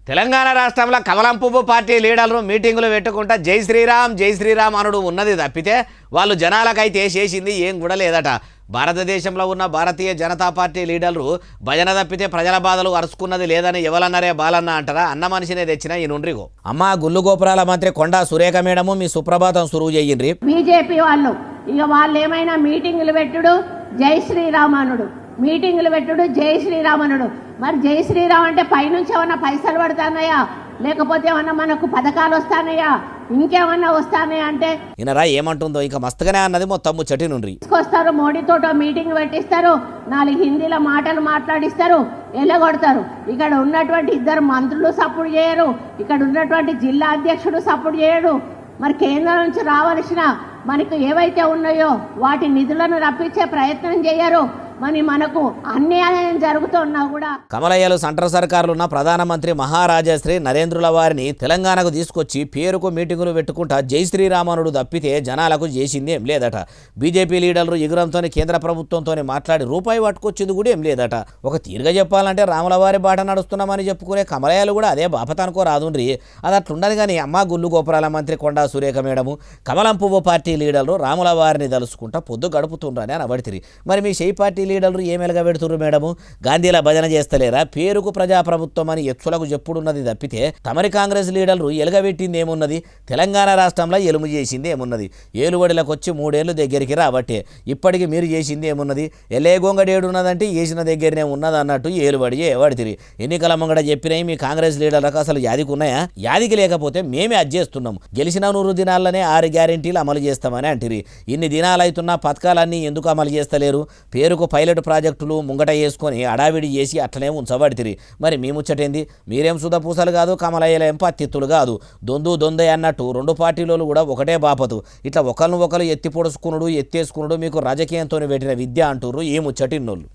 తెలంగాణ రాష్ట్రంలో కమలం పువ్వు పార్టీ లీడర్లు మీటింగులు పెట్టుకుంటా జై శ్రీరామ్ అనుడు ఉన్నది తప్పితే వాళ్ళు జనాలకైతే చేసింది ఏం కూడా లేదట. భారతదేశంలో ఉన్న భారతీయ జనతా పార్టీ లీడర్లు భజన తప్పితే ప్రజల బాధలు అరుచుకున్నది లేదని ఎవరన్నారే బాలన్న అంటారా? అన్న మనిషినే తెచ్చిన ఈ నుండ్రిగో అమ్మ గుల్లు గోపురాల మంత్రి కొండా సురేఖ మేడము మీ సుప్రభాతం సురువు చెయ్యండి. బీజేపీ వాళ్ళు వాళ్ళు ఏమైనా మీటింగులు పెట్టుడు జై శ్రీరామనుడు, మీటింగులు పెట్టుడు జై శ్రీరామనుడు. మరి జై శ్రీరామ్ అంటే పైనుంచి ఏమన్నా పైసలు పడుతున్నాయా, లేకపోతే ఏమన్నా మనకు పథకాలు వస్తానయా, ఇంకేమన్నా వస్తానయా అంటే ఇనరా ఏమంటుందో ఇంకా మస్తుగానే అన్నది మొత్తం ముచ్చటి నుండి తీసుకొస్తారు. మోడీతోటో మీటింగ్ పెట్టిస్తారు, 4 హిందీలో మాటలు మాట్లాడిస్తారు, ఎల్లగొడతారు. ఇక్కడ ఉన్నటువంటి 2 మంత్రులు సపోర్ట్ చేయరు, ఇక్కడ ఉన్నటువంటి జిల్లా అధ్యక్షుడు సపోర్ట్ చేయడు. మరి కేంద్రం నుంచి రావాల్సిన మనకు ఏవైతే ఉన్నాయో వాటి నిధులను రప్పించే ప్రయత్నం చేయరు. మరి మనకు అన్యాయం జరుగుతున్నా కూడా కమలయ్యలు సెంట్రల్ సర్కారులున్న ప్రధానమంత్రి మహారాజశ్రీ నరేంద్రుల వారిని తెలంగాణకు తీసుకొచ్చి పేరుకు మీటింగులు పెట్టుకుంటా జై శ్రీరామనుడు తప్పితే జనాలకు చేసింది ఏం లేదట. బీజేపీ లీడర్లు ఎగురంతో కేంద్ర ప్రభుత్వంతో మాట్లాడి రూపాయి పట్టుకొచ్చింది కూడా ఏం లేదట. ఒక తీరుగా చెప్పాలంటే రాముల వారి బాట నడుస్తున్నామని చెప్పుకునే కమలయ్యలు కూడా అదే బాపతనుకో రాదుండ్రి. అది అట్లుండదు. కానీ అమ్మ గుల్లు గోపురాల మంత్రి కొండా సురేఖ మేడము కమలం పువ్వు పార్టీ లీడర్లు రాముల వారిని తలుసుకుంటా పొద్దు గడుపుతుండ్రని అనబడితిరి. మరి మీ షై పార్టీ లీడర్లు ఏమేలుగా పెడుతున్నారు మేడము? గాంధీల భజన చేస్తలేరా? పేరుకు ప్రజాప్రభుత్వం అని ఎత్తులకు చెప్పుడున్నది తప్పితే తమరి కాంగ్రెస్ లీడర్లు ఎలుగబెట్టింది ఏమున్నది? తెలంగాణ రాష్ట్రంలో ఎలుము చేసింది ఏమున్నది? ఏలుబడిలకు వచ్చి 3 ఏళ్ళు దగ్గరికి రాబట్టే ఇప్పటికి మీరు చేసింది ఏమున్నది? ఎల్లే గొంగడేడున్నదంటే వేసిన దగ్గరనే ఉన్నది అన్నట్టు ఏలుబడి ఎవడితిరి. ఎన్నికల ముంగడ చెప్పినవి మీ కాంగ్రెస్ లీడర్లకు అసలు యాదికి ఉన్నాయా? యాదికి లేకపోతే మేమే అది చేస్తున్నాం. గెలిచిన 100 దినాలనే 6 గ్యారెంటీలు అమలు చేస్తామని అంటిరి. ఇన్ని దినాలు అవుతున్నా పథకాలన్నీ ఎందుకు అమలు చేస్తలేరు? పేరుకు పైలట్ ప్రాజెక్టులు ముంగట వేసుకొని అడావిడి చేసి అట్లనే ఉంచబడితిరి. మరి మీ ముచ్చటేంది? మీరేం సుధపూసలు కాదు, కమలయ్యలేం పత్తిత్తులు కాదు. దొందే అన్నట్టు 2 పార్టీలు కూడా ఒకటే బాపతు. ఇట్లా ఒకరు ఎత్తి పొడుచుకునుడు ఎత్తేసుకునుడు మీకు రాజకీయంతో పెట్టిన విద్య అంటుర్రు ఈ ముచ్చటిన్నోళ్ళు.